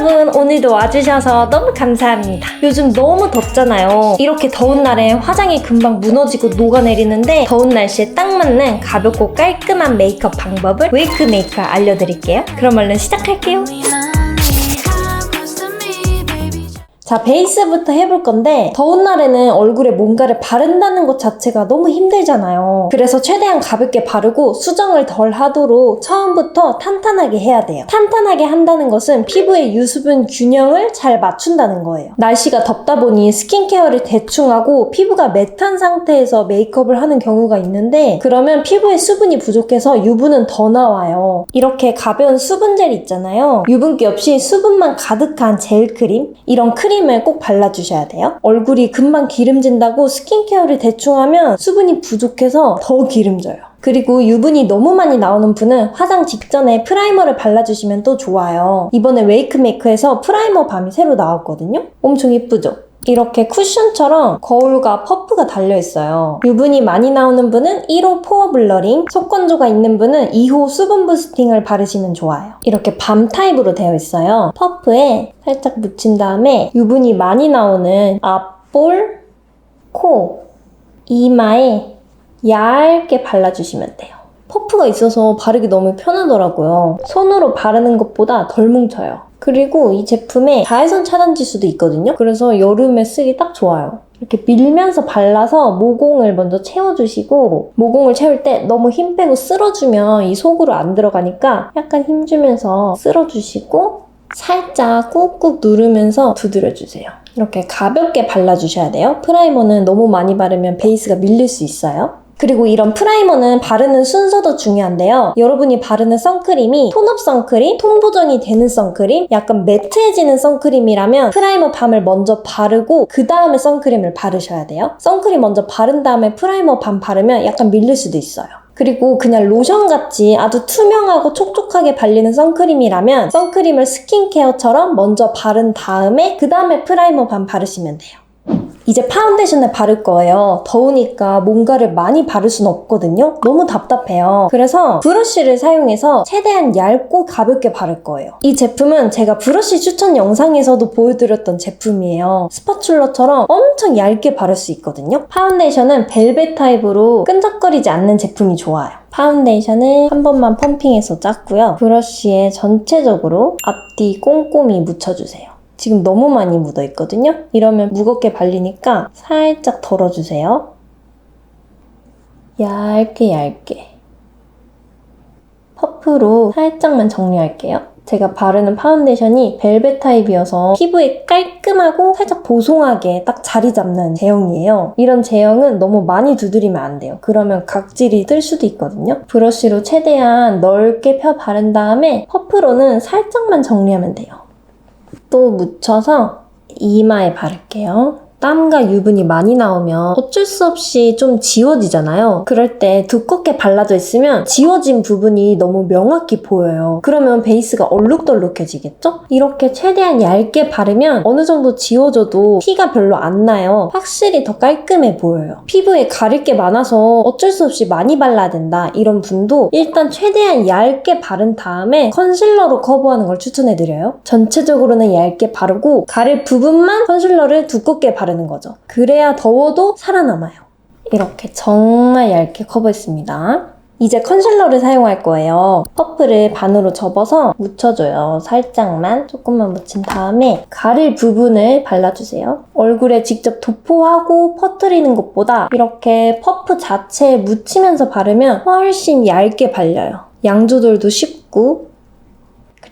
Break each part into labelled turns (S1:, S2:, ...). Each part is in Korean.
S1: 여러분, 오늘도 와주셔서 너무 감사합니다. 요즘 너무 덥잖아요. 이렇게 더운 날에 화장이 금방 무너지고 녹아내리는데 더운 날씨에 딱 맞는 가볍고 깔끔한 메이크업 방법을 웨이크 메이크업 알려드릴게요. 그럼 얼른 시작할게요. 자, 베이스부터 해볼 건데 더운 날에는 얼굴에 뭔가를 바른다는 것 자체가 너무 힘들잖아요. 그래서 최대한 가볍게 바르고 수정을 덜 하도록 처음부터 탄탄하게 해야 돼요. 탄탄하게 한다는 것은 피부의 유수분 균형을 잘 맞춘다는 거예요. 날씨가 덥다 보니 스킨케어를 대충 하고 피부가 매트한 상태에서 메이크업을 하는 경우가 있는데 그러면 피부에 수분이 부족해서 유분은 더 나와요. 이렇게 가벼운 수분 젤 있잖아요. 유분기 없이 수분만 가득한 젤 크림, 이런 크림을 꼭 발라주셔야 돼요. 얼굴이 금방 기름진다고 스킨케어를 대충 하면 수분이 부족해서 더 기름져요. 그리고 유분이 너무 많이 나오는 분은 화장 직전에 프라이머를 발라주시면 또 좋아요. 이번에 웨이크 메이크에서 프라이머 밤이 새로 나왔거든요. 엄청 예쁘죠? 이렇게 쿠션처럼 거울과 퍼프가 달려있어요. 유분이 많이 나오는 분은 1호 포어 블러링, 속건조가 있는 분은 2호 수분 부스팅을 바르시면 좋아요. 이렇게 밤 타입으로 되어 있어요. 퍼프에 살짝 묻힌 다음에 유분이 많이 나오는 앞볼, 코, 이마에 얇게 발라주시면 돼요. 퍼프가 있어서 바르기 너무 편하더라고요. 손으로 바르는 것보다 덜 뭉쳐요. 그리고 이 제품에 자외선 차단 지수도 있거든요. 그래서 여름에 쓰기 딱 좋아요. 이렇게 밀면서 발라서 모공을 먼저 채워주시고 모공을 채울 때 너무 힘 빼고 쓸어주면 이 속으로 안 들어가니까 약간 힘주면서 쓸어주시고 살짝 꾹꾹 누르면서 두드려주세요. 이렇게 가볍게 발라주셔야 돼요. 프라이머는 너무 많이 바르면 베이스가 밀릴 수 있어요. 그리고 이런 프라이머는 바르는 순서도 중요한데요. 여러분이 바르는 선크림이 톤업 선크림, 톤 보정이 되는 선크림, 약간 매트해지는 선크림이라면 프라이머 밤을 먼저 바르고 그 다음에 선크림을 바르셔야 돼요. 선크림 먼저 바른 다음에 프라이머 밤 바르면 약간 밀릴 수도 있어요. 그리고 그냥 로션같이 아주 투명하고 촉촉하게 발리는 선크림이라면 선크림을 스킨케어처럼 먼저 바른 다음에 그 다음에 프라이머 밤 바르시면 돼요. 이제 파운데이션을 바를 거예요. 더우니까 뭔가를 많이 바를 수는 없거든요. 너무 답답해요. 그래서 브러쉬를 사용해서 최대한 얇고 가볍게 바를 거예요. 이 제품은 제가 브러쉬 추천 영상에서도 보여드렸던 제품이에요. 스파츌러처럼 엄청 얇게 바를 수 있거든요. 파운데이션은 벨벳 타입으로 끈적거리지 않는 제품이 좋아요. 파운데이션을 한 번만 펌핑해서 짰고요. 브러쉬에 전체적으로 앞뒤 꼼꼼히 묻혀주세요. 지금 너무 많이 묻어있거든요? 이러면 무겁게 발리니까 살짝 덜어주세요. 얇게 퍼프로 살짝만 정리할게요. 제가 바르는 파운데이션이 벨벳 타입이어서 피부에 깔끔하고 살짝 보송하게 딱 자리 잡는 제형이에요. 이런 제형은 너무 많이 두드리면 안 돼요. 그러면 각질이 뜰 수도 있거든요. 브러쉬로 최대한 넓게 펴 바른 다음에 퍼프로는 살짝만 정리하면 돼요. 또 묻혀서 이마에 바를게요. 땀과 유분이 많이 나오면 어쩔 수 없이 좀 지워지잖아요. 그럴 때 두껍게 발라져 있으면 지워진 부분이 너무 명확히 보여요. 그러면 베이스가 얼룩덜룩해지겠죠? 이렇게 최대한 얇게 바르면 어느 정도 지워져도 티가 별로 안 나요. 확실히 더 깔끔해 보여요. 피부에 가릴 게 많아서 어쩔 수 없이 많이 발라야 된다 이런 분도 일단 최대한 얇게 바른 다음에 컨실러로 커버하는 걸 추천해드려요. 전체적으로는 얇게 바르고 가릴 부분만 컨실러를 두껍게 바르는 거죠. 그래야 더워도 살아남아요. 이렇게 정말 얇게 커버했습니다. 이제 컨실러를 사용할 거예요. 퍼프를 반으로 접어서 묻혀줘요. 살짝만, 조금만 묻힌 다음에 가릴 부분을 발라주세요. 얼굴에 직접 도포하고 퍼뜨리는 것보다 이렇게 퍼프 자체에 묻히면서 바르면 훨씬 얇게 발려요. 양 조절도 쉽고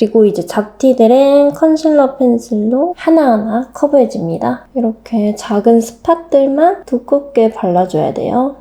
S1: 그리고 이제 잡티들은 컨실러 펜슬로 하나하나 커버해줍니다. 이렇게 작은 스팟들만 두껍게 발라줘야 돼요.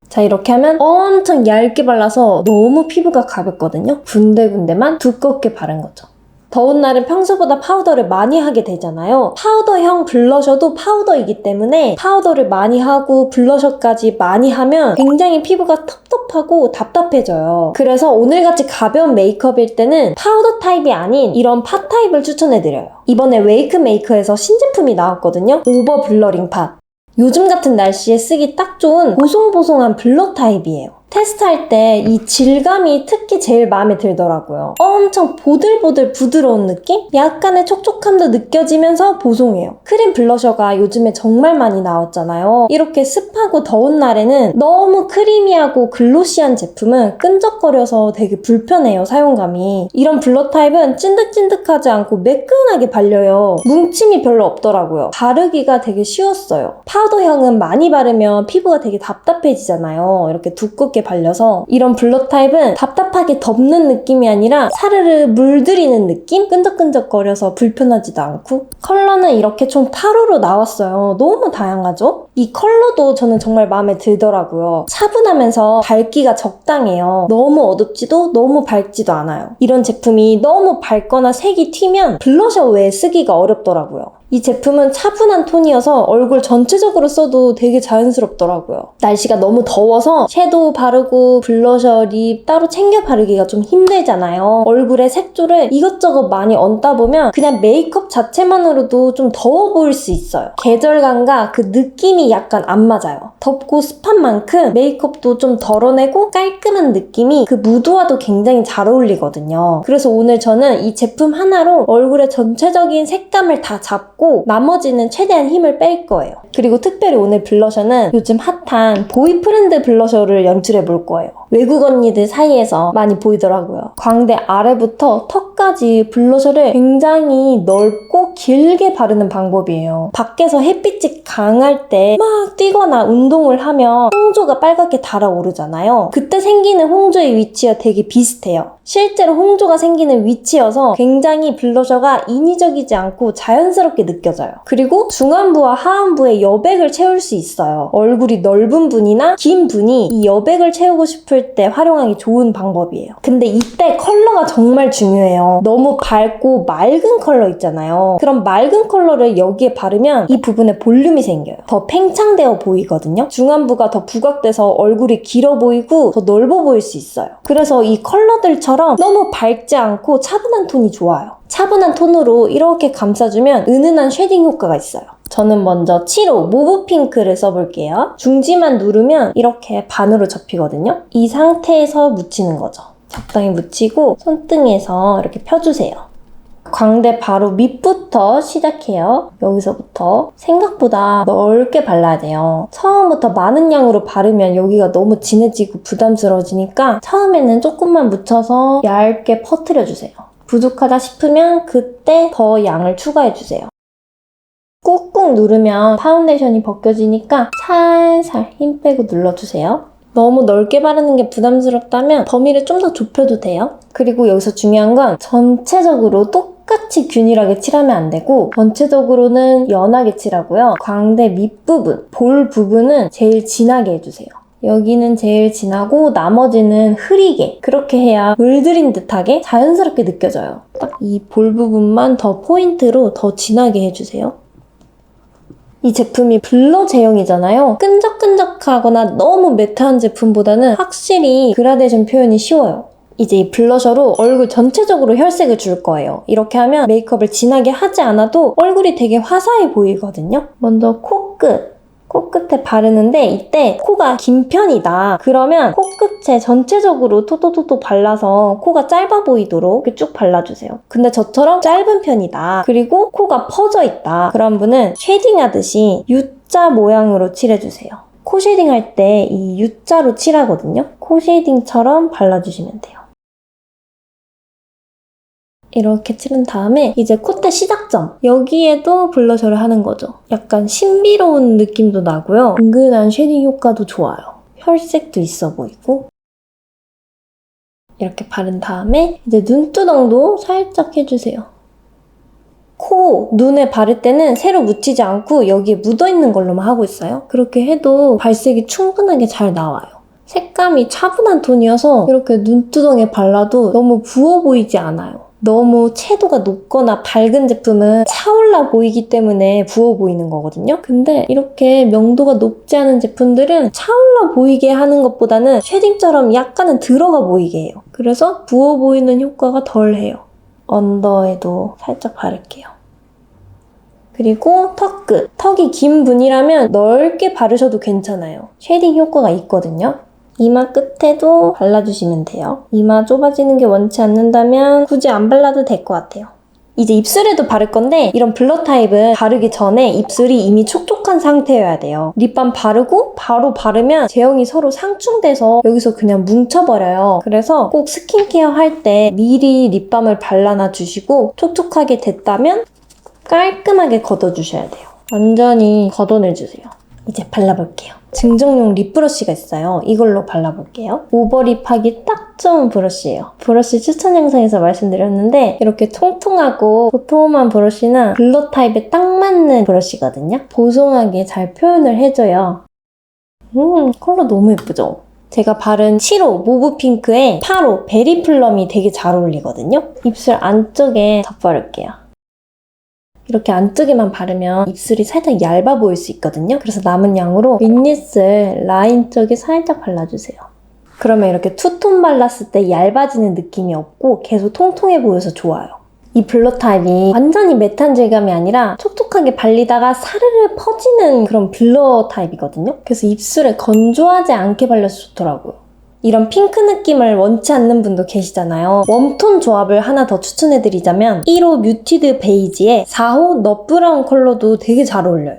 S1: 자, 이렇게 하면 엄청 얇게 발라서 너무 피부가 가볍거든요. 군데군데만 두껍게 바른 거죠. 더운 날은 평소보다 파우더를 많이 하게 되잖아요. 파우더형 블러셔도 파우더이기 때문에 파우더를 많이 하고 블러셔까지 많이 하면 굉장히 피부가 텁텁하고 답답해져요. 그래서 오늘같이 가벼운 메이크업일 때는 파우더 타입이 아닌 이런 팟 타입을 추천해드려요. 이번에 웨이크 메이크에서 신제품이 나왔거든요. 오버 블러링 팟. 요즘 같은 날씨에 쓰기 딱 좋은 보송보송한 블러 타입이에요. 테스트할 때 이 질감이 특히 제일 마음에 들더라고요. 엄청 보들보들 부드러운 느낌? 약간의 촉촉함도 느껴지면서 보송해요. 크림 블러셔가 요즘에 정말 많이 나왔잖아요. 이렇게 습하고 더운 날에는 너무 크리미하고 글로시한 제품은 끈적거려서 되게 불편해요, 사용감이. 이런 블러 타입은 찐득찐득하지 않고 매끈하게 발려요. 뭉침이 별로 없더라고요. 바르기가 되게 쉬웠어요. 파우더 향은 많이 바르면 피부가 되게 답답해지잖아요. 이렇게 두껍게 발려서 이런 블러 타입은 답답하게 덮는 느낌이 아니라 사르르 물들이는 느낌? 끈적끈적거려서 불편하지도 않고. 컬러는 이렇게 총 8호로 나왔어요. 너무 다양하죠? 이 컬러도 저는 정말 마음에 들더라고요. 차분하면서 밝기가 적당해요. 너무 어둡지도 너무 밝지도 않아요. 이런 제품이 너무 밝거나 색이 튀면 블러셔 외에 쓰기가 어렵더라고요. 이 제품은 차분한 톤이어서 얼굴 전체적으로 써도 되게 자연스럽더라고요. 날씨가 너무 더워서 섀도우 바르고 블러셔, 립 따로 챙겨 바르기가 좀 힘들잖아요. 얼굴에 색조를 이것저것 많이 얹다 보면 그냥 메이크업 자체만으로도 좀 더워 보일 수 있어요. 계절감과 그 느낌이 약간 안 맞아요. 덥고 습한 만큼 메이크업도 좀 덜어내고 깔끔한 느낌이 그 무드와도 굉장히 잘 어울리거든요. 그래서 오늘 저는 이 제품 하나로 얼굴의 전체적인 색감을 다 잡고 나머지는 최대한 힘을 뺄 거예요. 그리고 특별히 오늘 블러셔는 요즘 핫한 보이프렌드 블러셔를 연출해 볼 거예요. 외국 언니들 사이에서 많이 보이더라고요. 광대 아래부터 턱까지 블러셔를 굉장히 넓고 길게 바르는 방법이에요. 밖에서 햇빛이 강할 때 막 뛰거나 운동을 하면 홍조가 빨갛게 달아오르잖아요. 그때 생기는 홍조의 위치와 되게 비슷해요. 실제로 홍조가 생기는 위치여서 굉장히 블러셔가 인위적이지 않고 자연스럽게 느껴져요. 그리고 중안부와 하안부의 여백을 채울 수 있어요. 얼굴이 넓은 분이나 긴 분이 이 여백을 채우고 싶을 때 활용하기 좋은 방법이에요. 근데 이때 컬러가 정말 중요해요. 너무 밝고 맑은 컬러 있잖아요. 그럼 맑은 컬러를 여기에 바르면 이 부분에 볼륨이 생겨요. 더 팽창되어 보이거든요. 중안부가 더 부각돼서 얼굴이 길어 보이고 더 넓어 보일 수 있어요. 그래서 이 컬러들처럼 너무 밝지 않고 차분한 톤이 좋아요. 차분한 톤으로 이렇게 감싸주면 은은한 쉐딩 효과가 있어요. 저는 먼저 7호 모브 핑크를 써볼게요. 중지만 누르면 이렇게 반으로 접히거든요. 이 상태에서 묻히는 거죠. 적당히 묻히고 손등에서 이렇게 펴주세요. 광대 바로 밑부터 시작해요. 여기서부터 생각보다 넓게 발라야 돼요. 처음부터 많은 양으로 바르면 여기가 너무 진해지고 부담스러워지니까 처음에는 조금만 묻혀서 얇게 퍼뜨려주세요. 부족하다 싶으면 그때 더 양을 추가해주세요. 꾹꾹 누르면 파운데이션이 벗겨지니까 살살 힘 빼고 눌러주세요. 너무 넓게 바르는 게 부담스럽다면 범위를 좀 더 좁혀도 돼요. 그리고 여기서 중요한 건 전체적으로 똑같이 균일하게 칠하면 안 되고 전체적으로는 연하게 칠하고요. 광대 밑부분, 볼 부분은 제일 진하게 해주세요. 여기는 제일 진하고 나머지는 흐리게, 그렇게 해야 물들인 듯하게 자연스럽게 느껴져요. 딱 이 볼 부분만 더 포인트로 더 진하게 해주세요. 이 제품이 블러 제형이잖아요. 끈적끈적하거나 너무 매트한 제품보다는 확실히 그라데이션 표현이 쉬워요. 이제 이 블러셔로 얼굴 전체적으로 혈색을 줄 거예요. 이렇게 하면 메이크업을 진하게 하지 않아도 얼굴이 되게 화사해 보이거든요. 먼저 코끝에 바르는데 이때 코가 긴 편이다. 그러면 코끝에 전체적으로 토토토토 발라서 코가 짧아 보이도록 이렇게 쭉 발라주세요. 근데 저처럼 짧은 편이다. 그리고 코가 퍼져 있다. 그런 분은 쉐딩하듯이 U자 모양으로 칠해주세요. 코 쉐딩할 때 이 U자로 칠하거든요. 코 쉐딩처럼 발라주시면 돼요. 이렇게 칠한 다음에 이제 콧대 시작점, 여기에도 블러셔를 하는 거죠. 약간 신비로운 느낌도 나고요. 은근한 쉐딩 효과도 좋아요. 혈색도 있어 보이고. 이렇게 바른 다음에 이제 눈두덩도 살짝 해주세요. 코, 눈에 바를 때는 새로 묻히지 않고 여기에 묻어있는 걸로만 하고 있어요. 그렇게 해도 발색이 충분하게 잘 나와요. 색감이 차분한 톤이어서 이렇게 눈두덩에 발라도 너무 부어 보이지 않아요. 너무 채도가 높거나 밝은 제품은 차올라 보이기 때문에 부어 보이는 거거든요. 근데 이렇게 명도가 높지 않은 제품들은 차올라 보이게 하는 것보다는 쉐딩처럼 약간은 들어가 보이게 해요. 그래서 부어 보이는 효과가 덜해요. 언더에도 살짝 바를게요. 그리고 턱 끝. 턱이 긴 분이라면 넓게 바르셔도 괜찮아요. 쉐딩 효과가 있거든요. 이마 끝에도 발라주시면 돼요. 이마 좁아지는 게 원치 않는다면 굳이 안 발라도 될 것 같아요. 이제 입술에도 바를 건데 이런 블러 타입은 바르기 전에 입술이 이미 촉촉한 상태여야 돼요. 립밤 바르고 바로 바르면 제형이 서로 상충돼서 여기서 그냥 뭉쳐버려요. 그래서 꼭 스킨케어 할 때 미리 립밤을 발라놔 주시고 촉촉하게 됐다면 깔끔하게 걷어주셔야 돼요. 완전히 걷어내주세요. 이제 발라볼게요. 증정용 립 브러쉬가 있어요. 이걸로 발라볼게요. 오버립 하기 딱 좋은 브러쉬예요. 브러쉬 추천 영상에서 말씀드렸는데 이렇게 통통하고 도톰한 브러쉬나 블러 타입에 딱 맞는 브러쉬거든요. 보송하게 잘 표현을 해줘요. 컬러 너무 예쁘죠? 제가 바른 7호 모브 핑크에 8호 베리 플럼이 되게 잘 어울리거든요. 입술 안쪽에 덧바를게요. 이렇게 안쪽에만 바르면 입술이 살짝 얇아 보일 수 있거든요. 그래서 남은 양으로 윗입술 라인 쪽에 살짝 발라주세요. 그러면 이렇게 투톤 발랐을 때 얇아지는 느낌이 없고 계속 통통해 보여서 좋아요. 이 블러 타입이 완전히 매트한 질감이 아니라 촉촉하게 발리다가 사르르 퍼지는 그런 블러 타입이거든요. 그래서 입술에 건조하지 않게 발려서 좋더라고요. 이런 핑크 느낌을 원치 않는 분도 계시잖아요. 웜톤 조합을 하나 더 추천해드리자면 1호 뮤티드 베이지에 4호 넛브라운 컬러도 되게 잘 어울려요.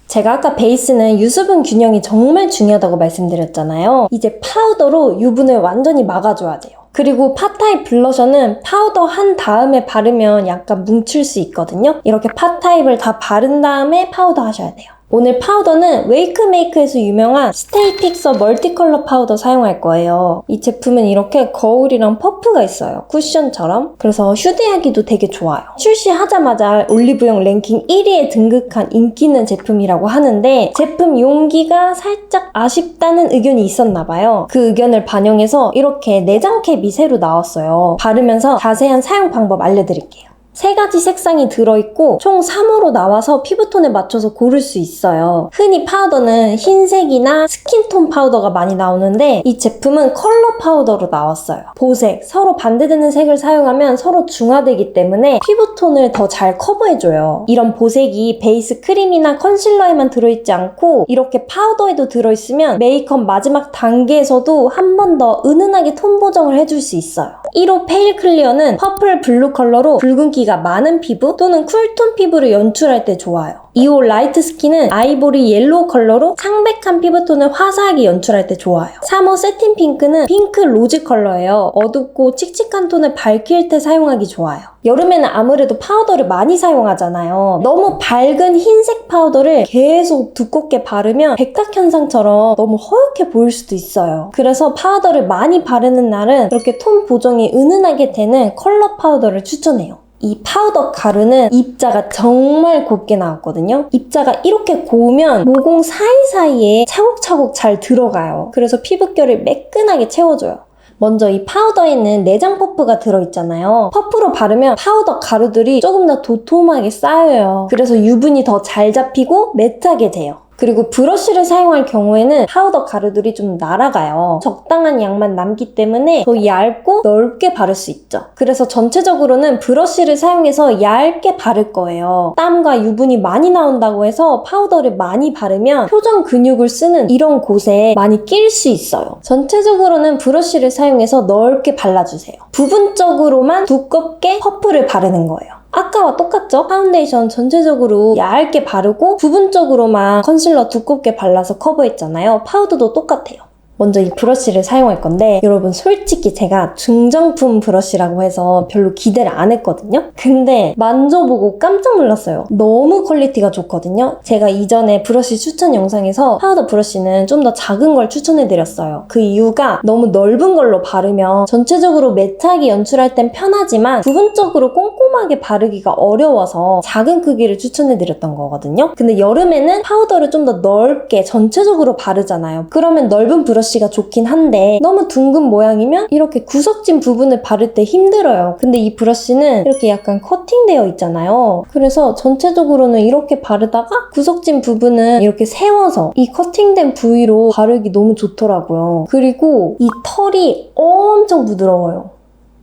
S1: 제가 아까 베이스는 유수분 균형이 정말 중요하다고 말씀드렸잖아요. 이제 파우더로 유분을 완전히 막아줘야 돼요. 그리고 팟타입 블러셔는 파우더 한 다음에 바르면 약간 뭉칠 수 있거든요. 이렇게 팟타입을 다 바른 다음에 파우더 하셔야 돼요. 오늘 파우더는 웨이크메이크에서 유명한 스테이 픽서 멀티컬러 파우더 사용할 거예요. 이 제품은 이렇게 거울이랑 퍼프가 있어요. 쿠션처럼. 그래서 휴대하기도 되게 좋아요. 출시하자마자 올리브영 랭킹 1위에 등극한 인기 있는 제품이라고 하는데 제품 용기가 살짝 아쉽다는 의견이 있었나 봐요. 그 의견을 반영해서 이렇게 내장 캡이 새로 나왔어요. 바르면서 자세한 사용 방법 알려드릴게요. 3가지 색상이 들어있고 총 3호로 나와서 피부톤에 맞춰서 고를 수 있어요. 흔히 파우더는 흰색이나 스킨톤 파우더가 많이 나오는데 이 제품은 컬러 파우더로 나왔어요. 보색, 서로 반대되는 색을 사용하면 서로 중화되기 때문에 피부톤을 더 잘 커버해줘요. 이런 보색이 베이스 크림이나 컨실러에만 들어있지 않고 이렇게 파우더에도 들어있으면 메이크업 마지막 단계에서도 한 번 더 은은하게 톤 보정을 해줄 수 있어요. 1호 페일 클리어는 퍼플 블루 컬러로 붉은기가 많은 피부 또는 쿨톤 피부를 연출할 때 좋아요. 2호 라이트 스킨은 아이보리 옐로우 컬러로 창백한 피부톤을 화사하게 연출할 때 좋아요. 3호 세틴 핑크는 핑크 로즈 컬러예요. 어둡고 칙칙한 톤을 밝힐 때 사용하기 좋아요. 여름에는 아무래도 파우더를 많이 사용하잖아요. 너무 밝은 흰색 파우더를 계속 두껍게 바르면 백탁 현상처럼 너무 허옇게 보일 수도 있어요. 그래서 파우더를 많이 바르는 날은 이렇게 톤 보정이 은은하게 되는 컬러 파우더를 추천해요. 이 파우더 가루는 입자가 정말 곱게 나왔거든요. 입자가 이렇게 고우면 모공 사이사이에 차곡차곡 잘 들어가요. 그래서 피부결을 매끈하게 채워줘요. 먼저 이 파우더에는 내장 퍼프가 들어있잖아요. 퍼프로 바르면 파우더 가루들이 조금 더 도톰하게 쌓여요. 그래서 유분이 더 잘 잡히고 매트하게 돼요. 그리고 브러쉬를 사용할 경우에는 파우더 가루들이 좀 날아가요. 적당한 양만 남기 때문에 더 얇고 넓게 바를 수 있죠. 그래서 전체적으로는 브러쉬를 사용해서 얇게 바를 거예요. 땀과 유분이 많이 나온다고 해서 파우더를 많이 바르면 표정 근육을 쓰는 이런 곳에 많이 낄 수 있어요. 전체적으로는 브러쉬를 사용해서 넓게 발라주세요. 부분적으로만 두껍게 퍼프를 바르는 거예요. 아까와 똑같죠? 파운데이션 전체적으로 얇게 바르고 부분적으로만 컨실러 두껍게 발라서 커버했잖아요. 파우더도 똑같아요. 먼저 이 브러쉬를 사용할 건데 여러분 솔직히 제가 중정품 브러쉬라고 해서 별로 기대를 안 했거든요. 근데 만져보고 깜짝 놀랐어요. 너무 퀄리티가 좋거든요. 제가 이전에 브러쉬 추천 영상에서 파우더 브러쉬는 좀 더 작은 걸 추천해드렸어요. 그 이유가 너무 넓은 걸로 바르면 전체적으로 매트하게 연출할 땐 편하지만 부분적으로 꼼꼼하게 바르기가 어려워서 작은 크기를 추천해드렸던 거거든요. 근데 여름에는 파우더를 좀 더 넓게 전체적으로 바르잖아요. 그러면 넓은 브러쉬가 좋긴 한데 너무 둥근 모양이면 이렇게 구석진 부분을 바를 때 힘들어요. 근데 이 브러쉬는 이렇게 약간 커팅되어 있잖아요. 그래서 전체적으로는 이렇게 바르다가 구석진 부분은 이렇게 세워서 이 커팅된 부위로 바르기 너무 좋더라고요. 그리고 이 털이 엄청 부드러워요.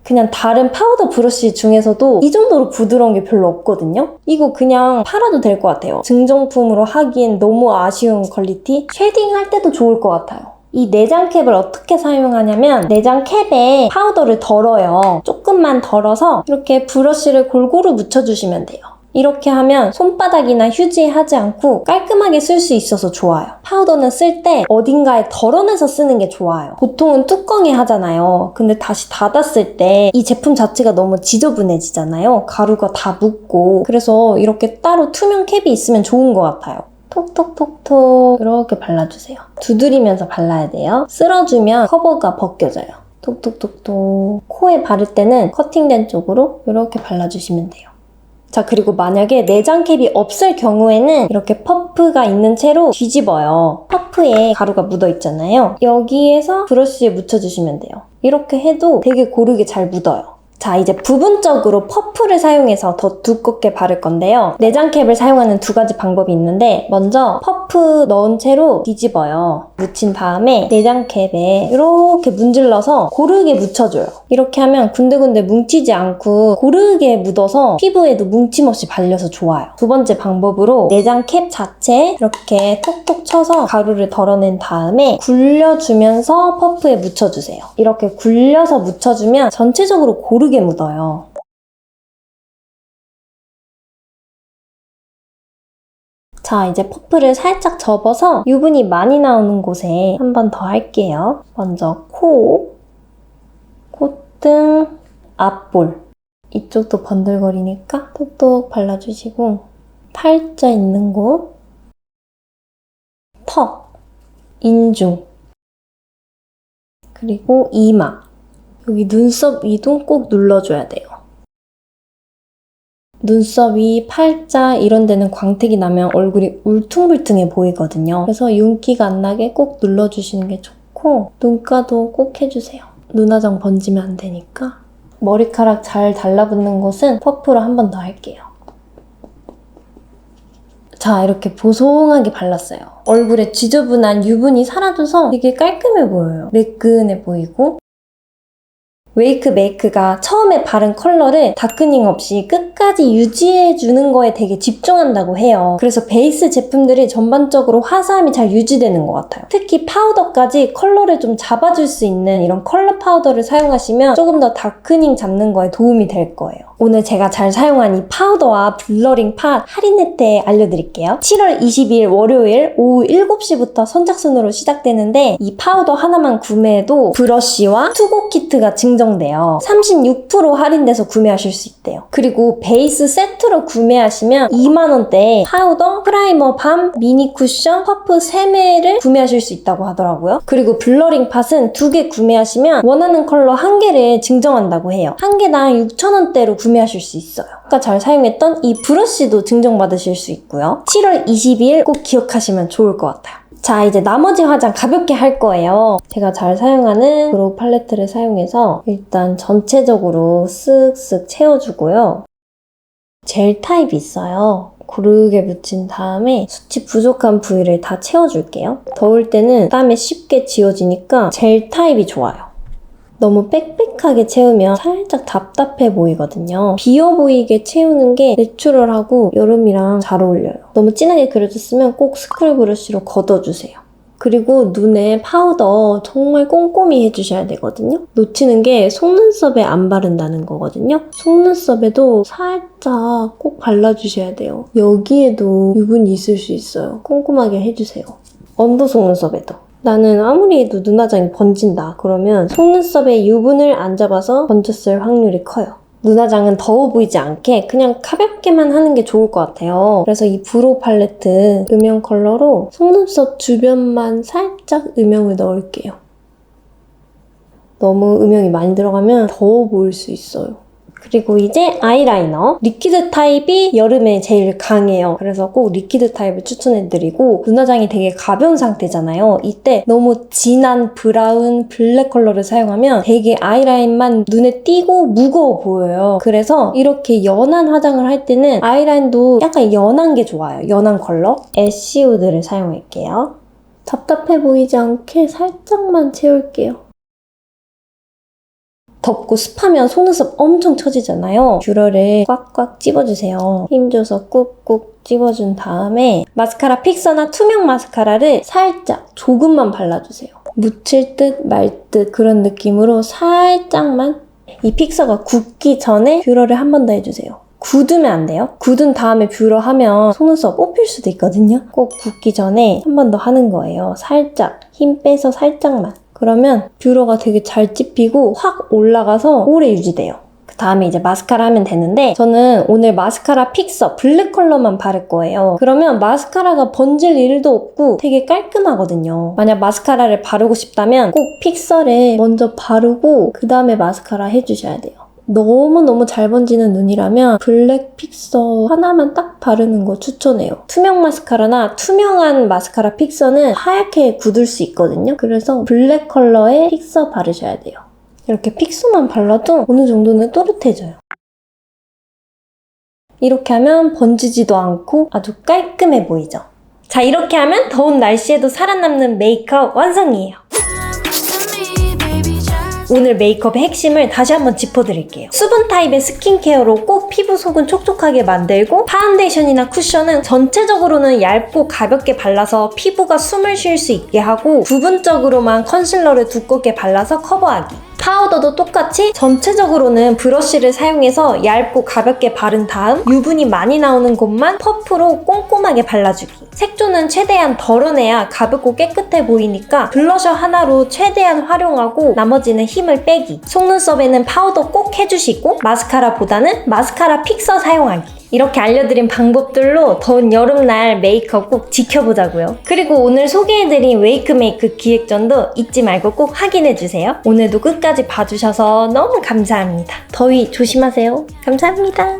S1: 그냥 다른 파우더 브러쉬 중에서도 이 정도로 부드러운 게 별로 없거든요? 이거 그냥 팔아도 될 것 같아요. 증정품으로 하기엔 너무 아쉬운 퀄리티? 쉐딩 할 때도 좋을 것 같아요. 이 내장 캡을 어떻게 사용하냐면 내장 캡에 파우더를 덜어요. 조금만 덜어서 이렇게 브러쉬를 골고루 묻혀주시면 돼요. 이렇게 하면 손바닥이나 휴지에 하지 않고 깔끔하게 쓸 수 있어서 좋아요. 파우더는 쓸 때 어딘가에 덜어내서 쓰는 게 좋아요. 보통은 뚜껑에 하잖아요. 근데 다시 닫았을 때 이 제품 자체가 너무 지저분해지잖아요. 가루가 다 묻고. 그래서 이렇게 따로 투명 캡이 있으면 좋은 것 같아요. 톡톡톡톡 이렇게 발라주세요. 두드리면서 발라야 돼요. 쓸어주면 커버가 벗겨져요. 톡톡톡톡. 코에 바를 때는 커팅된 쪽으로 이렇게 발라주시면 돼요. 자, 그리고 만약에 내장 캡이 없을 경우에는 이렇게 퍼프가 있는 채로 뒤집어요. 퍼프에 가루가 묻어 있잖아요. 여기에서 브러쉬에 묻혀주시면 돼요. 이렇게 해도 되게 고르게 잘 묻어요. 자, 이제 부분적으로 퍼프를 사용해서 더 두껍게 바를 건데요. 내장 캡을 사용하는 두 가지 방법이 있는데 먼저 퍼프 넣은 채로 뒤집어요. 묻힌 다음에 내장 캡에 이렇게 문질러서 고르게 묻혀줘요. 이렇게 하면 군데군데 뭉치지 않고 고르게 묻어서 피부에도 뭉침 없이 발려서 좋아요. 두 번째 방법으로 내장 캡 자체에 이렇게 톡톡 쳐서 가루를 덜어낸 다음에 굴려주면서 퍼프에 묻혀주세요. 이렇게 굴려서 묻혀주면 전체적으로 고르게 묻어요. 자, 이제 퍼프를 살짝 접어서 유분이 많이 나오는 곳에 한 번 더 할게요. 먼저 코, 콧등, 앞볼. 이쪽도 번들거리니까 톡톡 발라주시고 팔자 있는 곳, 턱, 인중, 그리고 이마. 여기 눈썹 위도 꼭 눌러줘야 돼요. 눈썹 위, 팔자 이런 데는 광택이 나면 얼굴이 울퉁불퉁해 보이거든요. 그래서 윤기가 안 나게 꼭 눌러주시는 게 좋고 눈가도 꼭 해주세요. 눈화장 번지면 안 되니까. 머리카락 잘 달라붙는 곳은 퍼프로 한 번 더 할게요. 자, 이렇게 보송하게 발랐어요. 얼굴에 지저분한 유분이 사라져서 되게 깔끔해 보여요. 매끈해 보이고. 웨이크 메이크가 처음에 바른 컬러를 다크닝 없이 끝까지 유지해주는 거에 되게 집중한다고 해요. 그래서 베이스 제품들이 전반적으로 화사함이 잘 유지되는 것 같아요. 특히 파우더까지 컬러를 좀 잡아줄 수 있는 이런 컬러 파우더를 사용하시면 조금 더 다크닝 잡는 거에 도움이 될 거예요. 오늘 제가 잘 사용한 이 파우더와 블러링 팟 할인 혜택 알려드릴게요. 7월 22일 월요일 오후 7시부터 선착순으로 시작되는데 이 파우더 하나만 구매해도 브러쉬와 투고 키트가 증정돼요. 36% 할인돼서 구매하실 수 있대요. 그리고 베이스 세트로 구매하시면 2만원대에 파우더, 프라이머, 밤, 미니 쿠션, 퍼프 3매를 구매하실 수 있다고 하더라고요. 그리고 블러링 팟은 2개 구매하시면 원하는 컬러 1개를 증정한다고 해요. 1개당 6,000원대로 구매하실 수 있어요. 아까 잘 사용했던 이 브러쉬도 증정받으실 수 있고요. 7월 22일 꼭 기억하시면 좋을 것 같아요. 자, 이제 나머지 화장 가볍게 할 거예요. 제가 잘 사용하는 브로우 팔레트를 사용해서 일단 전체적으로 쓱쓱 채워주고요. 젤 타입이 있어요. 고르게 묻힌 다음에 수치 부족한 부위를 다 채워줄게요. 더울 때는 땀에 쉽게 지워지니까 젤 타입이 좋아요. 너무 빽빽하게 채우면 살짝 답답해 보이거든요. 비어 보이게 채우는 게 내추럴하고 여름이랑 잘 어울려요. 너무 진하게 그려졌으면 꼭 스크류 브러쉬로 걷어주세요. 그리고 눈에 파우더 정말 꼼꼼히 해주셔야 되거든요. 놓치는 게 속눈썹에 안 바른다는 거거든요. 속눈썹에도 살짝 꼭 발라주셔야 돼요. 여기에도 유분이 있을 수 있어요. 꼼꼼하게 해주세요. 언더 속눈썹에도. 나는 아무리 해도 눈화장이 번진다 그러면 속눈썹에 유분을 안 잡아서 번졌을 확률이 커요. 눈화장은 더워 보이지 않게 그냥 가볍게만 하는 게 좋을 것 같아요. 그래서 이 브로우 팔레트 음영 컬러로 속눈썹 주변만 살짝 음영을 넣을게요. 너무 음영이 많이 들어가면 더워 보일 수 있어요. 그리고 이제 아이라이너. 리퀴드 타입이 여름에 제일 강해요. 그래서 꼭 리퀴드 타입을 추천해드리고 눈화장이 되게 가벼운 상태잖아요. 이때 너무 진한 브라운, 블랙 컬러를 사용하면 되게 아이라인만 눈에 띄고 무거워 보여요. 그래서 이렇게 연한 화장을 할 때는 아이라인도 약간 연한 게 좋아요. 연한 컬러. 애쉬우드를 사용할게요. 답답해 보이지 않게 살짝만 채울게요. 덥고 습하면 속눈썹 엄청 처지잖아요. 뷰러를 꽉꽉 찝어주세요. 힘줘서 꾹꾹 찝어준 다음에 마스카라 픽서나 투명 마스카라를 살짝 조금만 발라주세요. 묻힐 듯 말 듯 그런 느낌으로 살짝만 이 픽서가 굳기 전에 뷰러를 한 번 더 해주세요. 굳으면 안 돼요. 굳은 다음에 뷰러 하면 속눈썹 뽑힐 수도 있거든요. 꼭 굳기 전에 한 번 더 하는 거예요. 살짝 힘 빼서 살짝만. 그러면 뷰러가 되게 잘 찝히고 확 올라가서 오래 유지돼요. 그 다음에 이제 마스카라 하면 되는데 저는 오늘 마스카라 픽서 블랙 컬러만 바를 거예요. 그러면 마스카라가 번질 일도 없고 되게 깔끔하거든요. 만약 마스카라를 바르고 싶다면 꼭 픽서를 먼저 바르고 그 다음에 마스카라 해주셔야 돼요. 너무너무 잘 번지는 눈이라면 블랙 픽서 하나만 딱 바르는 거 추천해요. 투명 마스카라나 투명한 마스카라 픽서는 하얗게 굳을 수 있거든요. 그래서 블랙 컬러의 픽서 바르셔야 돼요. 이렇게 픽서만 발라도 어느 정도는 또렷해져요. 이렇게 하면 번지지도 않고 아주 깔끔해 보이죠? 자, 이렇게 하면 더운 날씨에도 살아남는 메이크업 완성이에요. 오늘 메이크업의 핵심을 다시 한번 짚어드릴게요. 수분 타입의 스킨케어로 꼭 피부 속은 촉촉하게 만들고 파운데이션이나 쿠션은 전체적으로는 얇고 가볍게 발라서 피부가 숨을 쉴 수 있게 하고 부분적으로만 컨실러를 두껍게 발라서 커버하기. 파우더도 똑같이 전체적으로는 브러쉬를 사용해서 얇고 가볍게 바른 다음 유분이 많이 나오는 곳만 퍼프로 꼼꼼하게 발라주기. 색조는 최대한 덜어내야 가볍고 깨끗해 보이니까 블러셔 하나로 최대한 활용하고 나머지는 힘을 빼기. 속눈썹에는 파우더 꼭 해주시고 마스카라보다는 마스카라 픽서 사용하기. 이렇게 알려드린 방법들로 더운 여름날 메이크업 꼭 지켜보자고요. 그리고 오늘 소개해드린 웨이크메이크 기획전도 잊지 말고 꼭 확인해주세요. 오늘도 끝까지 봐주셔서 너무 감사합니다. 더위 조심하세요. 감사합니다.